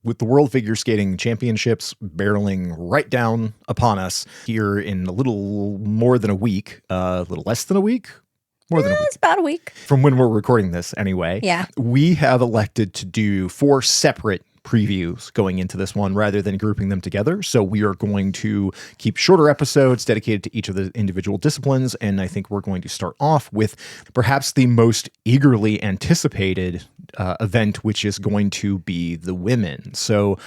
with the World Figure Skating Championships barreling right down upon us here in a little more than a week, a little less than a week. More than a week. It's about a week. From when we're recording this, anyway. Yeah. We have elected to do 4 separate previews going into this one rather than grouping them together. So we are going to keep shorter episodes dedicated to each of the individual disciplines. And I think we're going to start off with perhaps the most eagerly anticipated event, which is going to be the women. So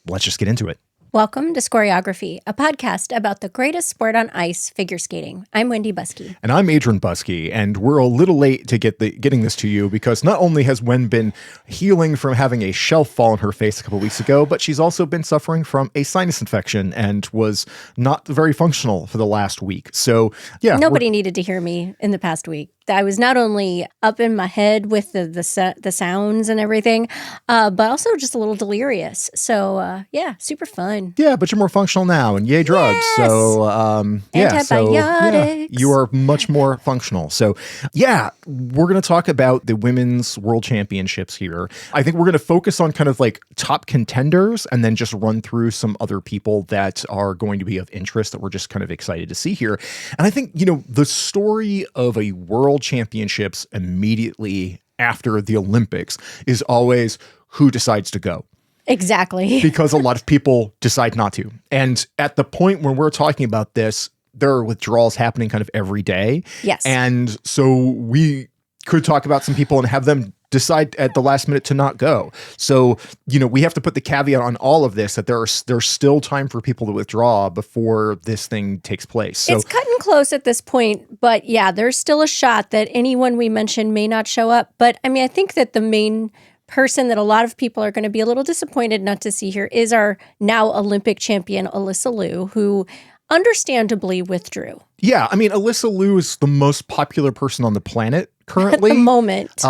let's just get into it. Welcome to Choreography, a podcast about the greatest sport on ice, figure skating. I'm Wendy Buskey. And I'm Adrian Buskey, and we're a little late to getting this to you because not only has Wen been healing from having a shelf fall on her face a couple weeks ago, but she's also been suffering from a sinus infection and was not very functional for the last week. So, yeah. Nobody needed to hear me in the past week. I was not only up in my head with the sounds and everything, but also just a little delirious. So, yeah, super fun. Yeah, but you're more functional now, and yay, drugs. Yes. So, Antibiotics. you are much more functional. So, yeah, we're going to talk about the Women's World Championships here. I think we're going to focus on kind of like top contenders and then just run through some other people that are going to be of interest that we're just kind of excited to see here. And I think, the story of a World Championships immediately after the Olympics is always who decides to go. Exactly. Because a lot of people decide not to. And at the point when we're talking about this, there are withdrawals happening kind of every day. Yes. And so we could talk about some people and have them decide at the last minute to not go. So, we have to put the caveat on all of this that there's still time for people to withdraw before this thing takes place. So it's cutting close at this point, but yeah, there's still a shot that anyone we mentioned may not show up. But I mean, I think that the main person that a lot of people are going to be a little disappointed not to see here is our now Olympic champion, Alysa Liu, who understandably withdrew. Yeah, I mean, Alysa Liu is the most popular person on the planet currently. At the moment.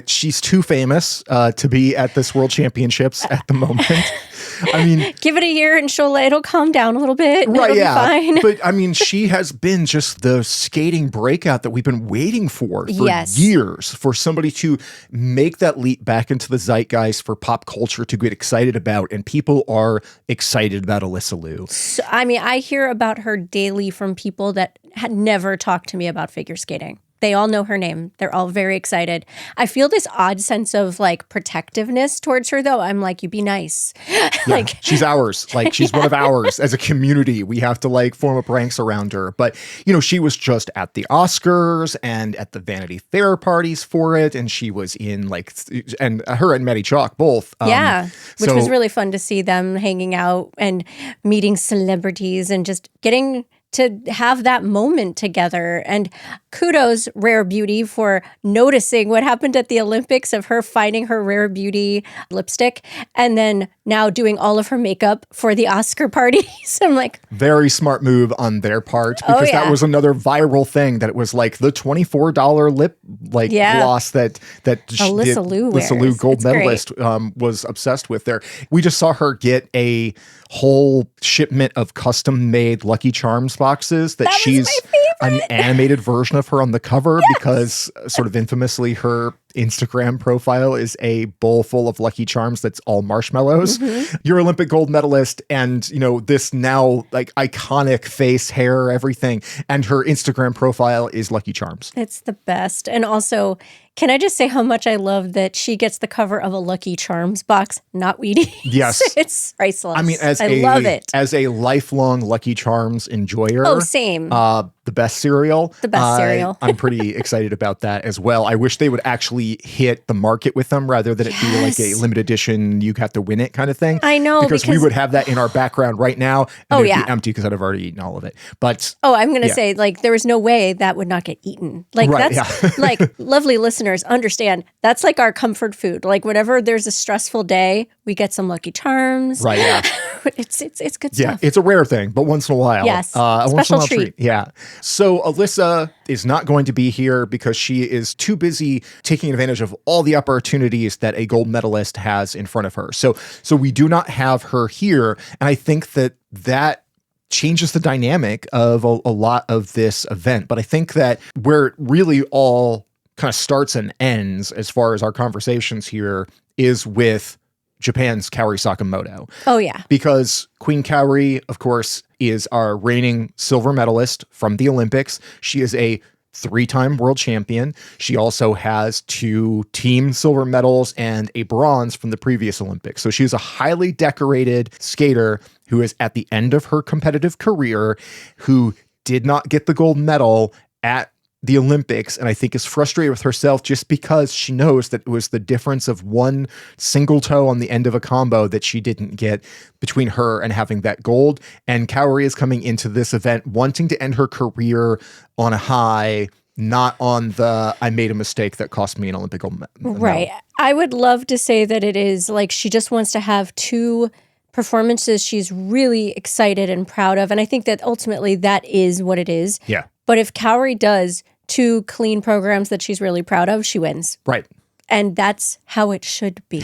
She's too famous to be at this World Championships at the moment. I mean, give it a year and it'll calm down a little bit. Right, it'll yeah. be fine. But I mean, she has been just the skating breakout that we've been waiting for Yes. years, for somebody to make that leap back into the zeitgeist for pop culture to get excited about. And people are excited about Alysa Liu. So, I mean, I hear about her daily from people that had never talked to me about figure skating. They all know her name. They're all very excited. I feel this odd sense of like protectiveness towards her, though. I'm like, you be nice. Yeah, she's ours. Like, she's one of ours as a community. We have to like form up ranks around her. But, she was just at the Oscars and at the Vanity Fair parties for it. And she was in and her and Maddie Chalk both. Which was really fun to see them hanging out and meeting celebrities and just getting to have that moment together. And kudos, Rare Beauty, for noticing what happened at the Olympics of her finding her Rare Beauty lipstick and then now doing all of her makeup for the Oscar parties. I'm like, very smart move on their part, because that was another viral thing, that it was like the $24 lip gloss that Alysa Liu gold medalist was obsessed with there. We just saw her get a whole shipment of custom made Lucky Charms boxes that she's an animated version of her on the cover. Yes. Because sort of infamously her Instagram profile is a bowl full of Lucky Charms that's all marshmallows. Mm-hmm. You're Olympic gold medalist and, this now like iconic face, hair, everything. And her Instagram profile is Lucky Charms. It's the best. And also, can I just say how much I love that she gets the cover of a Lucky Charms box, not Wheaties? Yes. It's priceless. I mean, I love it. As a lifelong Lucky Charms enjoyer. Oh, same. The best cereal. The best cereal. I'm pretty excited about that as well. I wish they would actually hit the market with them rather than it be like a limited edition, you have to win it kind of thing. I know. Because we would have that in our background right now. And it'd be empty because I'd have already eaten all of it. But I'm going to say, like, there was no way that would not get eaten. Like, that's like, lovely listeners, understand, that's like our comfort food. Like, whenever there's a stressful day, we get some Lucky Charms. Right, yeah. It's good stuff. Yeah, it's a rare thing, but once in a while. Yes, special treat. Yeah. So Alysa is not going to be here because she is too busy taking advantage of all the opportunities that a gold medalist has in front of her. So we do not have her here. And I think that changes the dynamic of a lot of this event. But I think that where it really all kind of starts and ends as far as our conversations here is with Japan's Kaori Sakamoto. Oh, yeah. Because Queen Kaori, of course, is our reigning silver medalist from the Olympics. She is a 3-time world champion. She also has 2 team silver medals and a bronze from the previous Olympics. So she's a highly decorated skater who is at the end of her competitive career, who did not get the gold medal at the Olympics, and I think is frustrated with herself just because she knows that it was the difference of one single toe on the end of a combo that she didn't get between her and having that gold. And Kaori is coming into this event wanting to end her career on a high, not on the I made a mistake that cost me an Olympic gold medal. Right. I would love to say that it is like she just wants to have 2 performances she's really excited and proud of. And I think that ultimately that is what it is. Yeah. But if Kaori does 2 clean programs that she's really proud of, she wins. Right. And that's how it should be.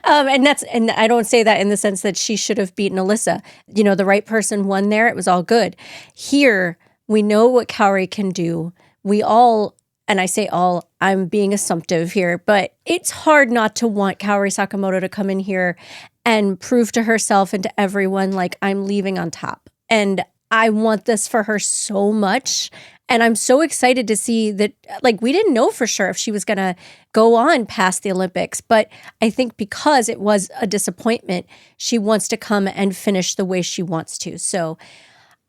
And I don't say that in the sense that she should have beaten Alysa. You know, the right person won there. It was all good. Here, we know what Kaori can do. We all, and I say all, I'm being assumptive here, but it's hard not to want Kaori Sakamoto to come in here and prove to herself and to everyone, like, I'm leaving on top. And I want this for her so much. And I'm so excited to see that, like, we didn't know for sure if she was going to go on past the Olympics. But I think because it was a disappointment, she wants to come and finish the way she wants to. So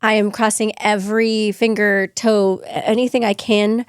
I am crossing every finger, toe, anything I can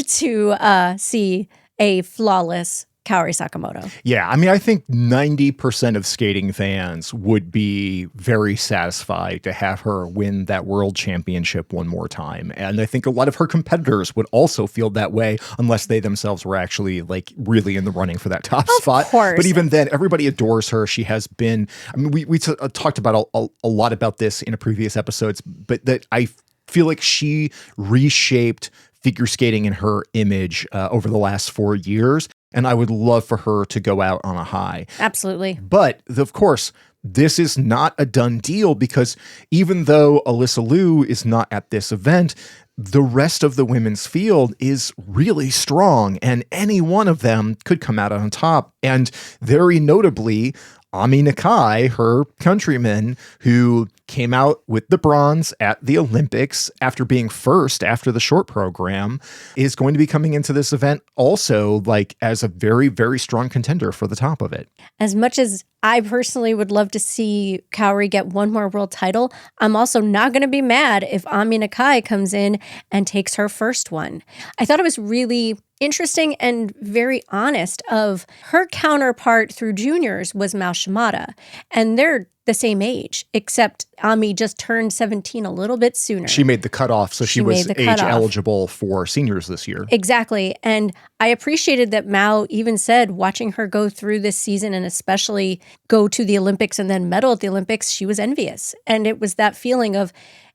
to see a flawless Kaori Sakamoto. Yeah, I mean, I think 90% of skating fans would be very satisfied to have her win that world championship one more time. And I think a lot of her competitors would also feel that way unless they themselves were actually like really in the running for that top spot. Of course. But even then, everybody adores her. She has been, I mean, we talked about a lot about this in a previous episodes, but that I feel like she reshaped figure skating in her image over the last 4 years. And I would love for her to go out on a high. Absolutely. But of course, this is not a done deal because even though Alysa Liu is not at this event, the rest of the women's field is really strong and any one of them could come out on top. And very notably, Ami Nakai, her countryman, who came out with the bronze at the Olympics after being first after the short program, is going to be coming into this event also like as a very, very strong contender for the top of it. As much as I personally would love to see Kaori get one more world title, I'm also not going to be mad if Ami Nakai comes in and takes her first one. I thought it was really interesting and very honest of her counterpart through juniors was Mao Shimada, and they're the same age, except Ami just turned 17 a little bit sooner. She made the cutoff, so she was age eligible for seniors this year. Exactly. And I appreciated that Mao even said, watching her go through this season and especially go to the Olympics and then medal at the Olympics, she was envious. And it was that feeling of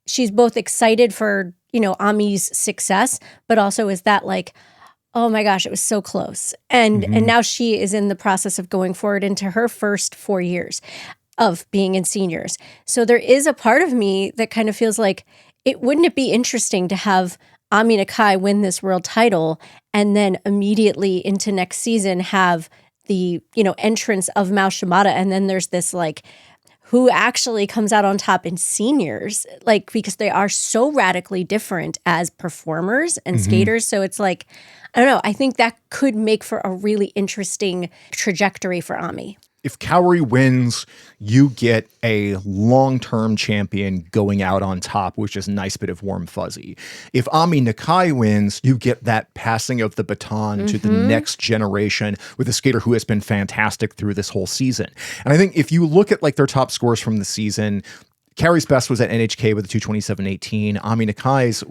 she's both excited for, you know, Ami's success, but also is that like, oh my gosh, it was so close. And now she is in the process of going forward into her first 4 years of being in seniors. So there is a part of me that kind of feels like wouldn't it be interesting to have Ami Nakai win this world title and then immediately into next season have the, you know, entrance of Mao Shimada, and then there's this like who actually comes out on top in seniors, like because they are so radically different as performers and skaters. So it's like, I don't know, I think that could make for a really interesting trajectory for Ami. If Kaori wins, you get a long-term champion going out on top, which is a nice bit of warm fuzzy. If Ami Nakai wins, you get that passing of the baton to the next generation with a skater who has been fantastic through this whole season. And I think if you look at like their top scores from the season, Kaori's best was at NHK with a 227.18. Ami Nakai's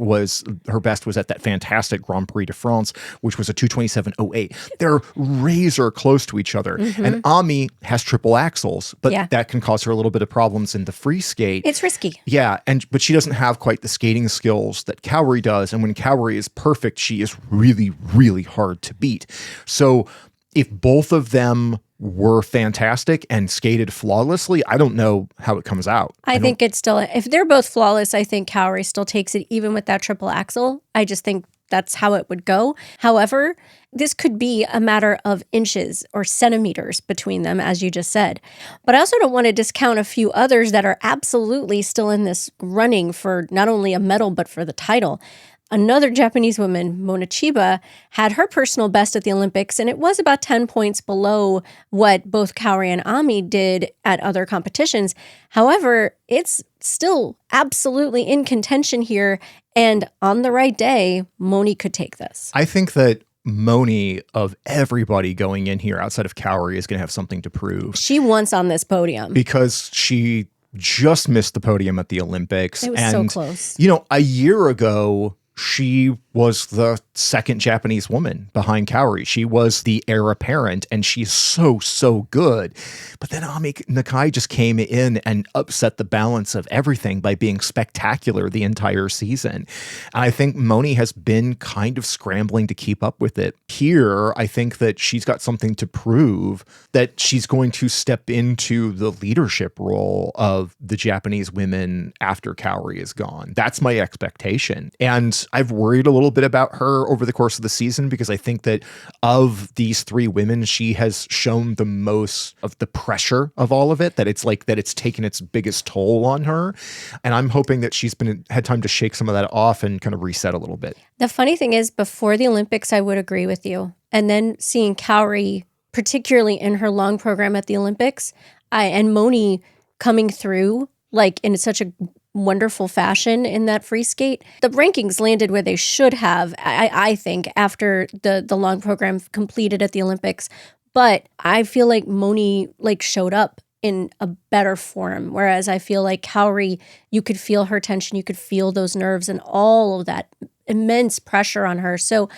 her best was at that fantastic Grand Prix de France, which was a 227.08. They're razor close to each other. And Ami has triple axels, but that can cause her a little bit of problems in the free skate. It's risky. Yeah, but she doesn't have quite the skating skills that Kaori does. And when Kaori is perfect, she is really, really hard to beat. So if both of them were fantastic and skated flawlessly, I don't know how it comes out. I think it's still, if they're both flawless, I think Kaori still takes it even with that triple axel. I just think that's how it would go. However, this could be a matter of inches or centimeters between them, as you just said. But I also don't want to discount a few others that are absolutely still in this running for not only a medal, but for the title. Another Japanese woman, Mone Chiba, had her personal best at the Olympics, and it was about 10 points below what both Kaori and Ami did at other competitions. However, it's still absolutely in contention here, and on the right day, Mone could take this. I think that Mone, of everybody going in here outside of Kaori, is going to have something to prove. She wants on this podium. Because she just missed the podium at the Olympics. It was so close. You know, a year ago, she was the second Japanese woman behind Kaori. She was the heir apparent, and she's so good. But then Ami Nakai just came in and upset the balance of everything by being spectacular the entire season. And I think Mone has been kind of scrambling to keep up with it. Here, I think that she's got something to prove, that she's going to step into the leadership role of the Japanese women after Kaori is gone. That's my expectation. And I've worried a little bit about her over the course of the season because I think that of these three women, she has shown the most of the pressure of all of it, that it's like that it's taken its biggest toll on her. And I'm hoping that she's had time to shake some of that off and kind of reset a little bit. The funny thing is, before the Olympics, I would agree with you. And then seeing Kaori, particularly in her long program at the Olympics, and Mone coming through like in such a wonderful fashion in that free skate. The rankings landed where they should have, I think, after the long program completed at the Olympics. But I feel like Mone showed up in a better form, whereas I feel like Kaori, you could feel her tension, you could feel those nerves and all of that immense pressure on her. So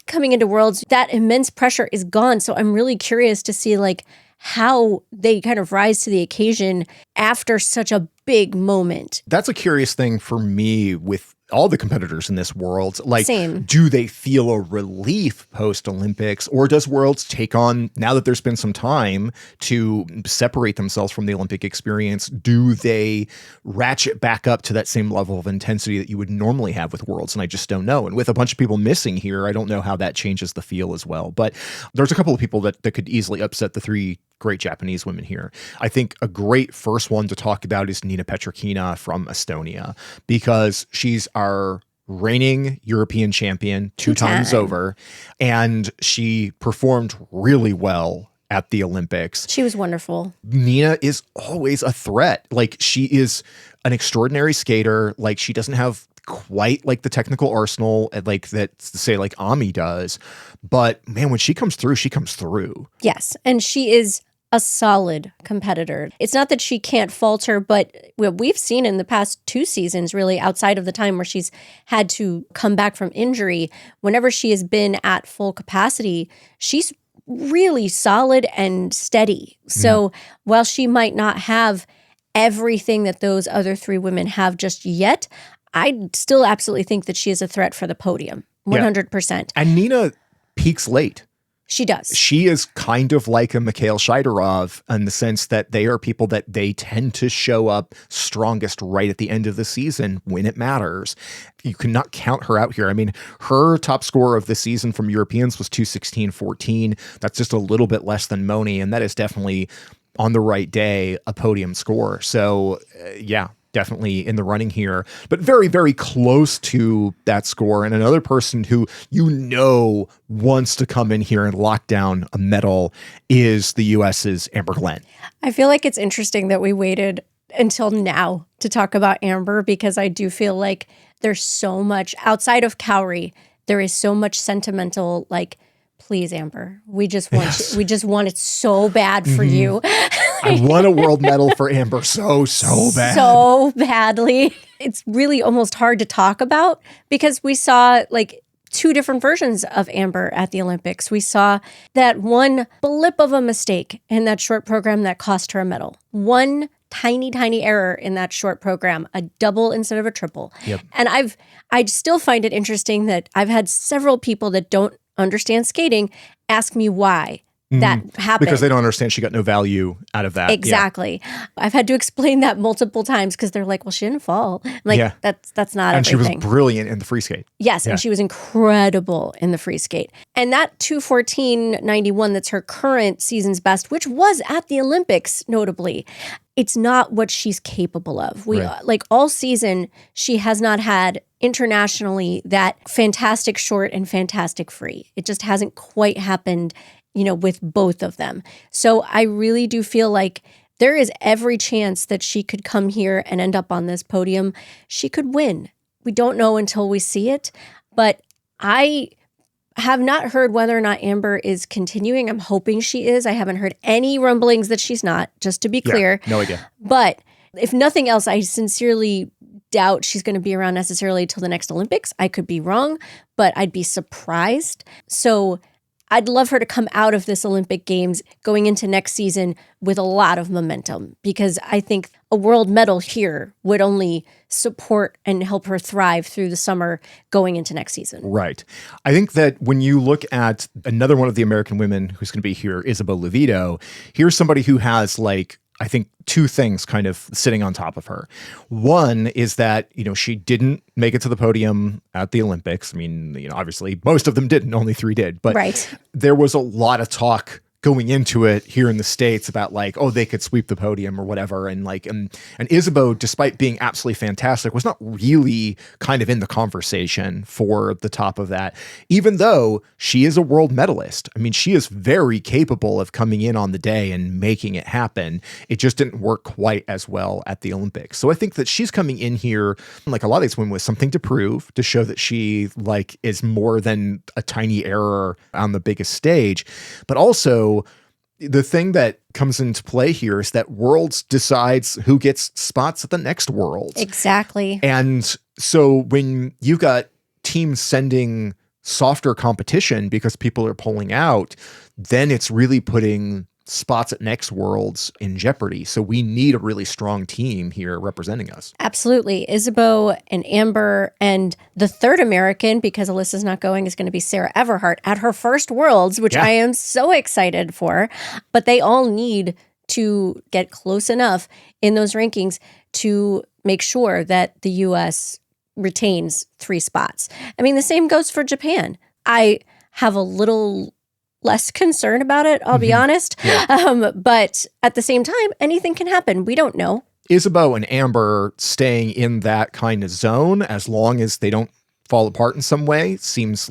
coming into Worlds, that immense pressure is gone. So I'm really curious to see how they kind of rise to the occasion after such a big moment. That's a curious thing for me with all the competitors in this World. Same. Do they feel a relief post-Olympics, or does Worlds take on, now that there's been some time to separate themselves from the Olympic experience, do they ratchet back up to that same level of intensity that you would normally have with Worlds? And I just don't know. And with a bunch of people missing here, I don't know how that changes the feel as well. But there's a couple of people that could easily upset the three great Japanese women here. I think a great first one to talk about is Niina Petrokina from Estonia, because she's our reigning European champion two times over, and she performed really well at the Olympics. She was wonderful. Niina is always a threat. She is an extraordinary skater. She doesn't have quite the technical arsenal that say Ami does, but man, when she comes through, she comes through. Yes, and she is a solid competitor. It's not that she can't falter, but what we've seen in the past 2 seasons, really outside of the time where she's had to come back from injury, whenever she has been at full capacity, she's really solid and steady. So while she might not have everything that those other 3 women have just yet, I still absolutely think that she is a threat for the podium, 100%. Yeah. And Niina peaks late. She does. She is kind of like a Mikhail Shidorov in the sense that they are people that they tend to show up strongest right at the end of the season when it matters. You cannot count her out here. I mean, her top score of the season from Europeans was 2:16.14. That's just a little bit less than Mone, and that is definitely on the right day a podium score. So, definitely in the running here, but very, very close to that score. And another person who wants to come in here and lock down a medal is the US's Amber Glenn. I feel like it's interesting that we waited until now to talk about Amber, because I do feel like there's so much outside of Kaori. There is so much sentimental, please, Amber, we just want it so bad for you. I want a world medal for Amber so bad. So badly. It's really almost hard to talk about because we saw 2 different versions of Amber at the Olympics. We saw that one blip of a mistake in that short program that cost her a medal. One tiny error in that short program, a double instead of a triple. Yep. And I still find it interesting that I've had several people that don't understand skating ask me why that happened. Because they don't understand she got no value out of that. Exactly. Yeah. I've had to explain that multiple times because they're like, well, she didn't fall. I'm like, that's not and everything. And she was brilliant in the free skate. Yes, and she was incredible in the free skate. And that 2:14.91, that's her current season's best, which was at the Olympics, notably. It's not what she's capable of. Like all season, she has not had internationally that fantastic short and fantastic free. It just hasn't quite happened, with both of them. So I really do feel like there is every chance that she could come here and end up on this podium. She could win. We don't know until we see it, but I have not heard whether or not Amber is continuing. I'm hoping she is. I haven't heard any rumblings that she's not, just to be clear. No idea. But if nothing else, I sincerely doubt she's going to be around necessarily till the next Olympics. I could be wrong, but I'd be surprised. So I'd love her to come out of this Olympic Games going into next season with a lot of momentum, because I think a world medal here would only support and help her thrive through the summer going into next season. Right. I think that when you look at another one of the American women who's going to be here, Isabeau Levito, here's somebody who has I think two things kind of sitting on top of her. One is that, she didn't make it to the podium at the Olympics. I mean, obviously most of them didn't, only 3 did. But there was a lot of talk going into it here in the States about they could sweep the podium or whatever. And Isabeau, despite being absolutely fantastic, was not really kind of in the conversation for the top of that, even though she is a world medalist. I mean, she is very capable of coming in on the day and making it happen. It just didn't work quite as well at the Olympics. So I think that she's coming in here, like a lot of these women, with something to prove, to show that she is more than a tiny error on the biggest stage, but also the thing that comes into play here is that Worlds decides who gets spots at the next Worlds. Exactly. And so when you've got teams sending softer competition because people are pulling out, then it's really putting spots at next Worlds in jeopardy. So we need a really strong team here representing us. Absolutely. Isabeau and Amber, and the third American, because Alyssa's not going, is going to be Sarah Everhardt at her first Worlds, which I am so excited for. But they all need to get close enough in those rankings to make sure that the U.S. retains 3 spots. I mean, the same goes for Japan. I have a little less concern about it, I'll be honest. Yeah. But at the same time, anything can happen. We don't know. Isabeau and Amber staying in that kind of zone, as long as they don't fall apart in some way, seems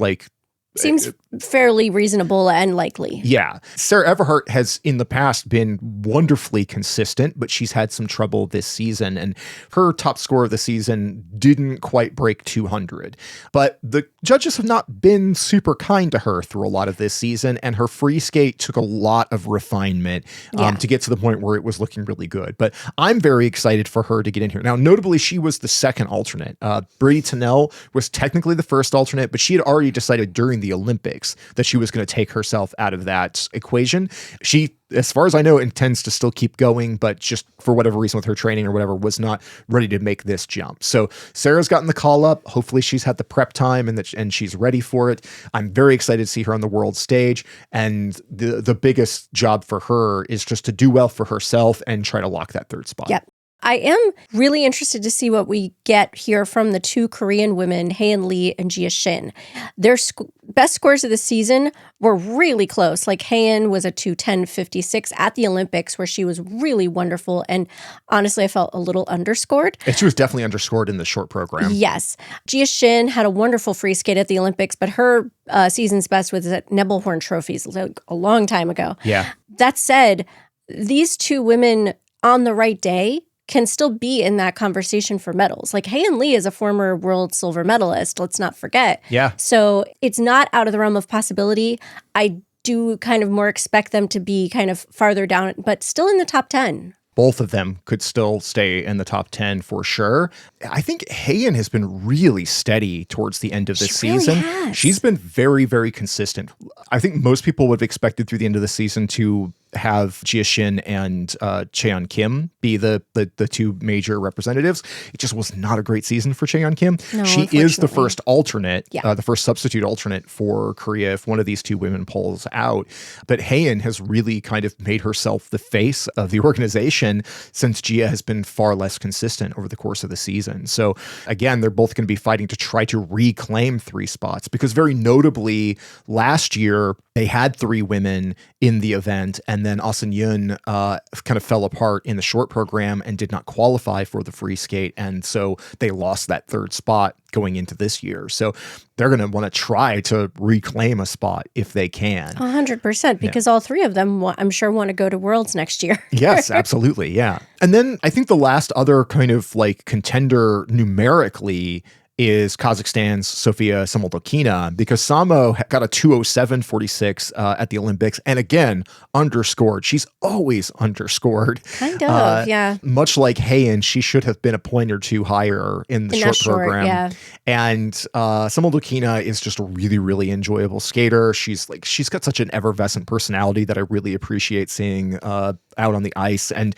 fairly reasonable and likely. Yeah. Sarah Everhardt has in the past been wonderfully consistent, but she's had some trouble this season, and her top score of the season didn't quite break 200. But the judges have not been super kind to her through a lot of this season, and her free skate took a lot of refinement to get to the point where it was looking really good. But I'm very excited for her to get in here. Now, notably, she was the second alternate. Brady Tennell was technically the first alternate, but she had already decided during the Olympics that she was going to take herself out of that equation. She, as far as I know, intends to still keep going, but just for whatever reason with her training or whatever, was not ready to make this jump. So Sarah's gotten the call up. Hopefully she's had the prep time and she's ready for it. I'm very excited to see her on the world stage. And the biggest job for her is just to do well for herself and try to lock that 3rd spot. Yep. I am really interested to see what we get here from the 2 Korean women, Haein Lee and Jia Shin. Their best scores of the season were really close. Like Haein was a 2:10.56 at the Olympics, where she was really wonderful. And honestly, I felt a little underscored. And she was definitely underscored in the short program. Yes. Jia Shin had a wonderful free skate at the Olympics, but her season's best was at Nebelhorn Trophies a long time ago. Yeah. That said, these 2 women on the right day can still be in that conversation for medals. Like Haein Lee is a former world silver medalist, let's not forget. Yeah. So it's not out of the realm of possibility. I do kind of more expect them to be kind of farther down, but still in the top 10. Both of them could still stay in the top 10 for sure. I think Haein has been really steady towards the end of this season. Really has. She's been very, very consistent. I think most people would have expected through the end of the season to have Jia Shin and Cheon Kim be the two major representatives. It just was not a great season for Cheon Kim. No, she is the first alternate, the first substitute alternate for Korea if one of these two women pulls out. But Haein has really kind of made herself the face of the organization since Jia has been far less consistent over the course of the season. So again, they're both going to be fighting to try to reclaim 3 spots, because very notably last year they had 3 women in the event, and then Asen Yun kind of fell apart in the short program and did not qualify for the free skate, and so they lost that 3rd spot going into this year. So they're going to want to try to reclaim a spot if they can. 100%, because all 3 of them, I'm sure, want to go to Worlds next year. Yes, absolutely. Yeah. And then I think the last other kind of like contender numerically is Kazakhstan's Sofia Samodelkina, because Samo got a 2:07.46 at the Olympics, and again, underscored. She's always underscored. Kind of, yeah. Much like Haein, she should have been a point or 2 higher in the short program. Yeah. And Samodelkina is just a really, really enjoyable skater. She's got such an effervescent personality that I really appreciate seeing out on the ice. And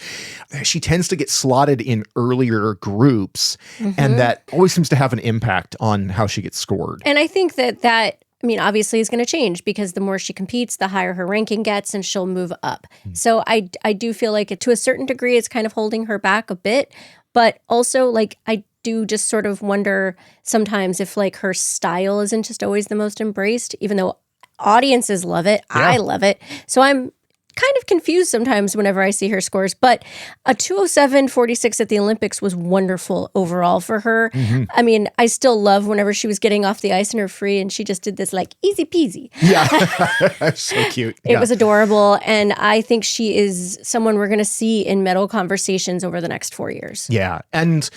she tends to get slotted in earlier groups, and that always seems to have an impact on how she gets scored. And I think that obviously is going to change, because the more she competes, the higher her ranking gets, and she'll move up. So I do feel like to a certain degree, it's kind of holding her back a bit. But also, like, I do just sort of wonder sometimes if like her style isn't just always the most embraced, even though audiences love it. Yeah. I love it. So I'm kind of confused sometimes whenever I see her scores, but a 2:07.46 at the Olympics was wonderful overall for her. I mean, I still love whenever she was getting off the ice in her free and she just did this like easy peasy. Yeah, so cute. It was adorable, and I think she is someone we're going to see in medal conversations over the next 4 years. Yeah, and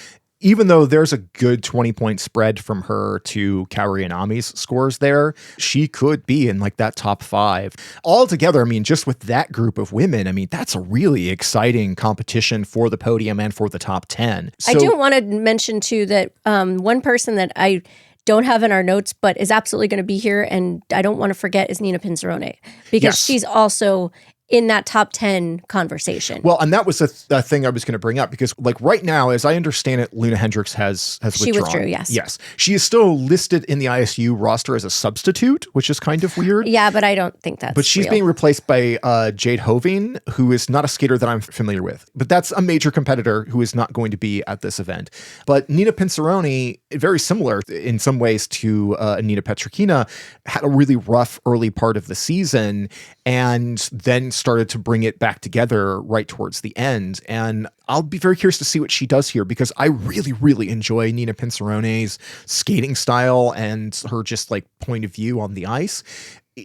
even though there's a good 20-point spread from her to Kaori Inami's scores there, she could be in like that top 5. Altogether, I mean, just with that group of women, I mean, that's a really exciting competition for the podium and for the top 10. So, I do want to mention, too, that one person that I don't have in our notes but is absolutely going to be here, and I don't want to forget, is Niina Pinzaronne, because she's also in that top 10 conversation. Well, and that was a thing I was going to bring up, because like right now, as I understand it, Luna Hendricks has withdrawn. She withdrew, yes. Yes. She is still listed in the ISU roster as a substitute, which is kind of weird. Yeah, but I don't think that's But she's being replaced by Jade Hoving, who is not a skater that I'm familiar with. But that's a major competitor who is not going to be at this event. But Niina Pinzaronne, very similar in some ways to Niina Petrokina, had a really rough early part of the season and then started to bring it back together right towards the end. And I'll be very curious to see what she does here, because I really, really enjoy Niina Pinzaronne's skating style and her just like point of view on the ice.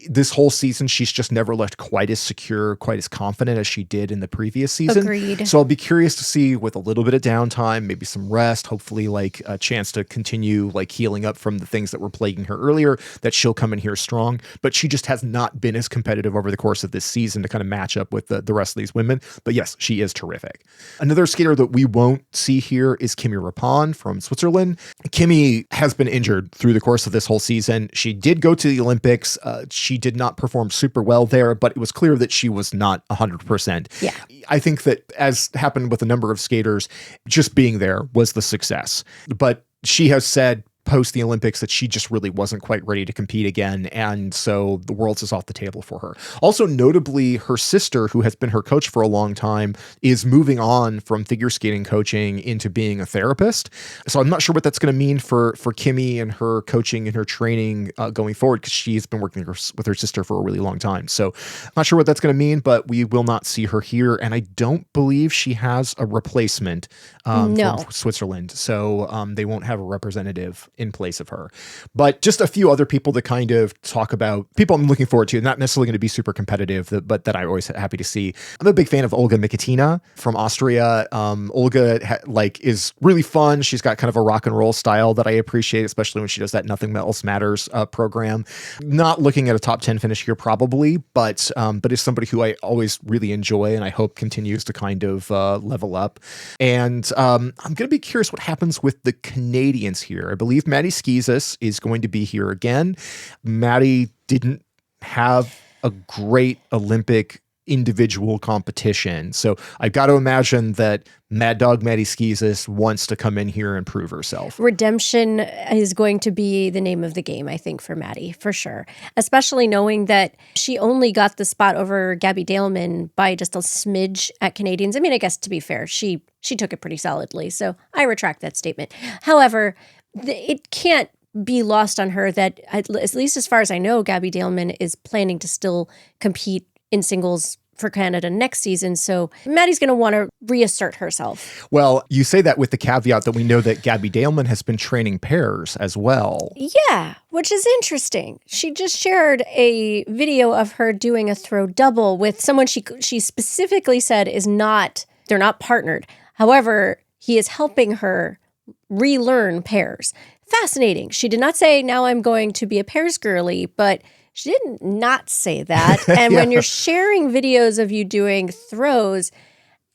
This whole season, she's just never looked quite as secure, quite as confident as she did in the previous season. Agreed. So I'll be curious to see, with a little bit of downtime, maybe some rest, hopefully like a chance to continue like healing up from the things that were plaguing her earlier, that she'll come in here strong. But she just has not been as competitive over the course of this season to kind of match up with the rest of these women. But yes, she is terrific. Another skater that we won't see here is Kimmy Repond from Switzerland. Kimmy has been injured through the course of this whole season. She did go to the Olympics. She did not perform super well there, but it was clear that she was not 100%. Yeah. I think that, as happened with a number of skaters, just being there was the success. But she has said post the Olympics that she just really wasn't quite ready to compete again, and so the Worlds is off the table for her. Also, notably, her sister, who has been her coach for a long time, is moving on from figure skating coaching into being a therapist. So I'm not sure what that's going to mean for Kimmy and her coaching and her training going forward, because she's been working with her sister for a really long time. So I'm not sure what that's going to mean, but we will not see her here, and I don't believe she has a replacement from Switzerland, so they won't have a representative in place of her. But just a few other people to kind of talk about, people I'm looking forward to, not necessarily going to be super competitive, but that I'm always happy to see. I'm a big fan of Olga Mikutina from Austria. Olga is really fun. She's got kind of a rock and roll style that I appreciate, especially when she does that Nothing Else Matters program. Not looking at a top 10 finish here probably, but is somebody who I always really enjoy and I hope continues to kind of level up. And I'm going to be curious what happens with the Canadians here. I believe Maddie Schizas is going to be here again. Maddie didn't have a great Olympic individual competition. So I've got to imagine that Mad Dog Maddie Schizas wants to come in here and prove herself. Redemption is going to be the name of the game, I think, for Maddie, for sure. Especially knowing that she only got the spot over Gabby Daleman by just a smidge at Canadians. I mean, I guess to be fair, she took it pretty solidly, so I retract that statement. However, it can't be lost on her that, at least as far as I know, Gabby Daleman is planning to still compete in singles for Canada next season. So Maddie's going to want to reassert herself. Well, you say that with the caveat that we know that Gabby Daleman has been training pairs as well. Yeah, which is interesting. She just shared a video of her doing a throw double with someone she specifically said they're not partnered. However, he is helping her relearn pairs. Fascinating. She did not say, now I'm going to be a pairs girly, but she did not say that. And when you're sharing videos of you doing throws,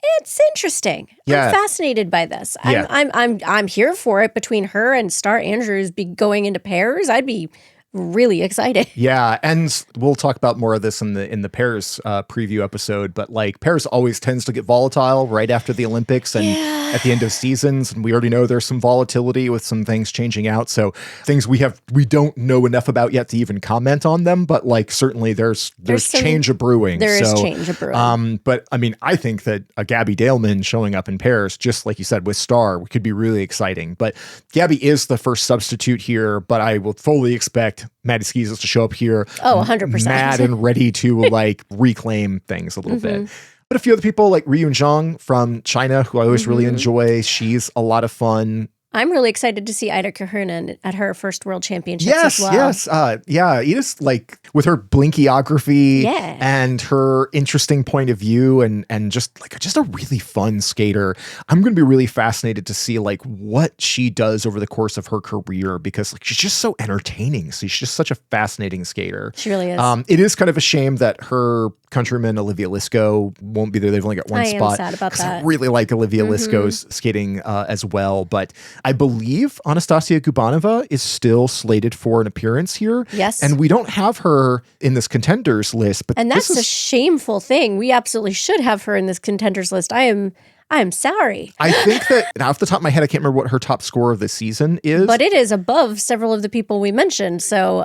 it's interesting. Yeah. I'm fascinated by this. I'm here for it. Between her and Star Andrews going into pairs, I'd be really excited. Yeah, and we'll talk about more of this in the pairs preview episode, but like pairs always tends to get volatile right after the Olympics and at the end of seasons, and we already know there's some volatility with some things changing out, so things we don't know enough about yet to even comment on them, but like certainly there's change of brewing. There is change of brewing. But I mean, I think that a Gabby Daleman showing up in pairs, just like you said with Star, could be really exciting. But Gabby is the first substitute here, but I will fully expect Maddie Schizas to show up here. Oh, 100%. Mad and ready to like reclaim things a little bit. But a few other people like Ryun Zhang from China, who I always really enjoy. She's a lot of fun. I'm really excited to see Iida Karhunen at her first World Championships as well. Yes. Iida's like with her blinkyography and her interesting point of view and just a really fun skater. I'm going to be really fascinated to see like what she does over the course of her career because like she's just so entertaining. So she's just such a fascinating skater. She really is. It is kind of a shame that her countryman Olivia Lisko won't be there. They've only got one spot. I am sad about that. I really like Olivia Lisko's skating as well, but I believe Anastasiia Gubanova is still slated for an appearance here. Yes. And we don't have her in this contenders list. And that's a shameful thing. We absolutely should have her in this contenders list. I am sorry. I think that, off the top of my head, I can't remember what her top score of the season is. But it is above several of the people we mentioned. So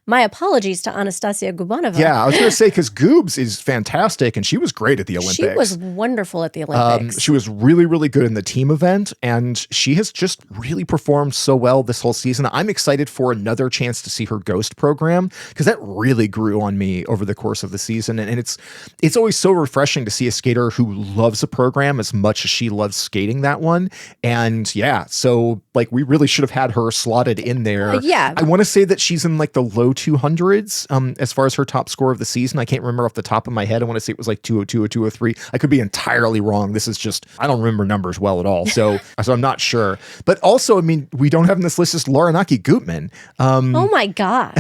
my apologies to Anastasiia Gubanova. Yeah, I was going to say, because Goobs is fantastic, and she was great at the Olympics. She was wonderful at the Olympics. She was really, really good in the team event, and she has just really performed so well this whole season. I'm excited for another chance to see her Ghost program, because that really grew on me over the course of the season. And it's always so refreshing to see a skater who loves a program as much as she loves skating that one. And yeah, so like we really should have had her slotted in there. Yeah. I want to say that she's in like the low 200s as far as her top score of the season. I can't remember off the top of my head. I want to say it was like 202 or 203. I could be entirely wrong. This is just, I don't remember numbers well at all. So I'm not sure. But also, I mean, we don't have in this list is Lara Naki Gutmann. Oh my God.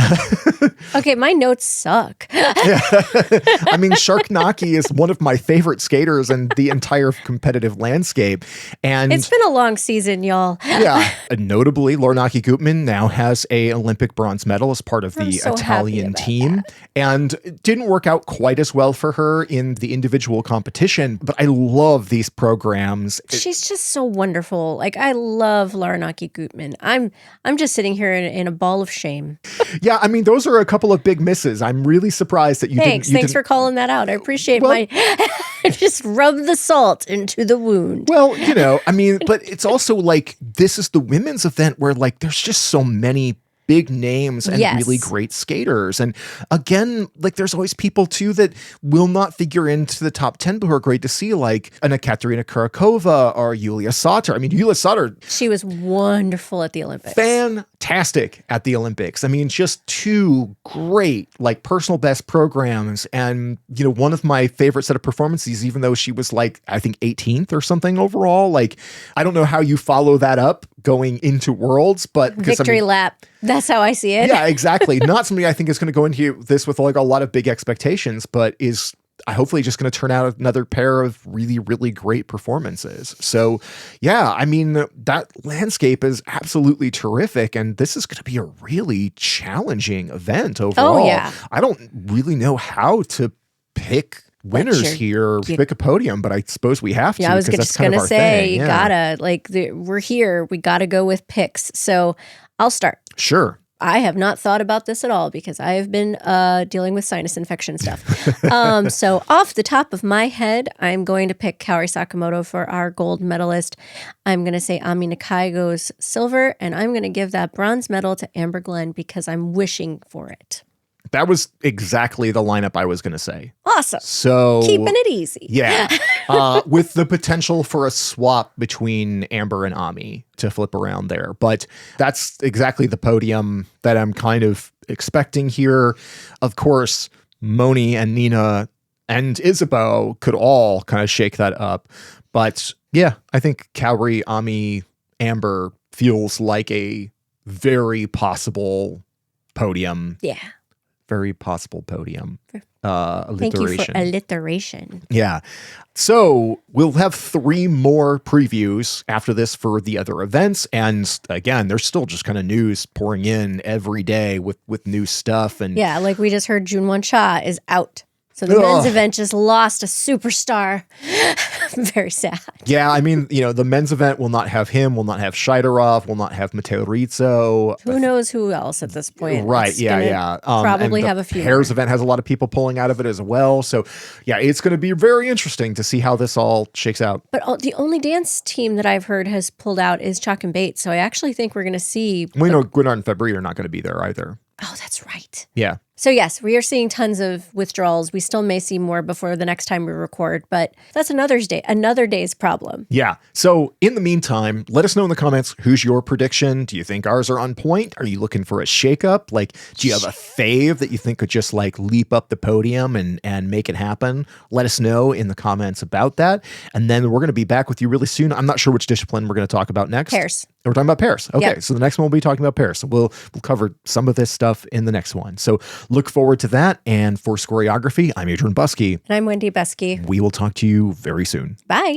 Okay, my notes suck. I mean, Shark Naki is one of my favorite skaters in the entire competitive landscape. And it's been a long season, y'all. Yeah. Notably, Lara Naki Gutmann now has an Olympic bronze medal as part of the Italian team. That. And it didn't work out quite as well for her in the individual competition, but I love these programs. She's just so wonderful. Like, I love Lara Naki Gutmann. I'm just sitting here in a ball of shame. Yeah, I mean, those are a couple of big misses. I'm really surprised that you didn't. Thanks for calling that out. I appreciate just rub the salt into the wound. Well, you know, I mean, but it's also like, this is the women's event where like, there's just so many big names and really great skaters. And again, like there's always people too that will not figure into the top 10, but who are great to see, like an Ekaterina Kurakova or Yulia Sauter. I mean, Yulia Sauter. She was wonderful at the Olympics. Fantastic at the Olympics. I mean, just two great, like personal best programs. And, you know, one of my favorite set of performances, even though she was like, I think 18th or something overall. Like, I don't know how you follow that up going into Worlds, but victory lap. That's how I see it. Yeah, exactly. Not somebody I think is going to go into this with like a lot of big expectations, but is hopefully just going to turn out another pair of really, really great performances. So yeah, I mean, that landscape is absolutely terrific. And this is going to be a really challenging event overall. Oh, yeah. I don't really know how to pick winners here. Pick a podium, but I suppose we have to. Yeah, I was just going to say, you gotta, we're here. We got to go with picks. So I'll start. Sure. I have not thought about this at all because I have been dealing with sinus infection stuff. So off the top of my head, I'm going to pick Kaori Sakamoto for our gold medalist. I'm going to say Ami Nakai goes silver, and I'm going to give that bronze medal to Amber Glenn because I'm wishing for it. That was exactly the lineup I was going to say. Awesome. So keeping it easy. Yeah. With the potential for a swap between Amber and Ami to flip around there. But that's exactly the podium that I'm kind of expecting here. Of course, Mone and Niina and Isabeau could all kind of shake that up. But yeah, I think Kaori, Ami, Amber feels like a very possible podium. Yeah. Very possible podium. Alliteration. Thank you for alliteration. Yeah. So we'll have 3 more previews after this for the other events. And again, there's still just kind of news pouring in every day with new stuff. And yeah, like we just heard Junwon Cha is out. So the men's event just lost a superstar. Very sad. Yeah, I mean, the men's event will not have him, will not have Shidorov, will not have Mateo Rizzo. Who knows who else at this point? Right, yeah. Probably have a few. The pairs event has a lot of people pulling out of it as well. So, yeah, it's going to be very interesting to see how this all shakes out. But the only dance team that I've heard has pulled out is Chalk and Bait. So I actually think we're going to see. We know Gutmann and Fabry are not going to be there either. Oh, that's right. Yeah. So yes, we are seeing tons of withdrawals. We still may see more before the next time we record, but that's another day's problem. Yeah. So in the meantime, let us know in the comments, who's your prediction? Do you think ours are on point? Are you looking for a shakeup? Like, do you have a fave that you think could just leap up the podium and make it happen? Let us know in the comments about that. And then we're going to be back with you really soon. I'm not sure which discipline we're going to talk about next. Pairs. We're talking about pairs. Okay. Yep. So the next one we'll be talking about pairs. So we'll cover some of this stuff in the next one. So look forward to that. And for Choreography, I'm Adrian Buskey. And I'm Wendy Buskey. We will talk to you very soon. Bye.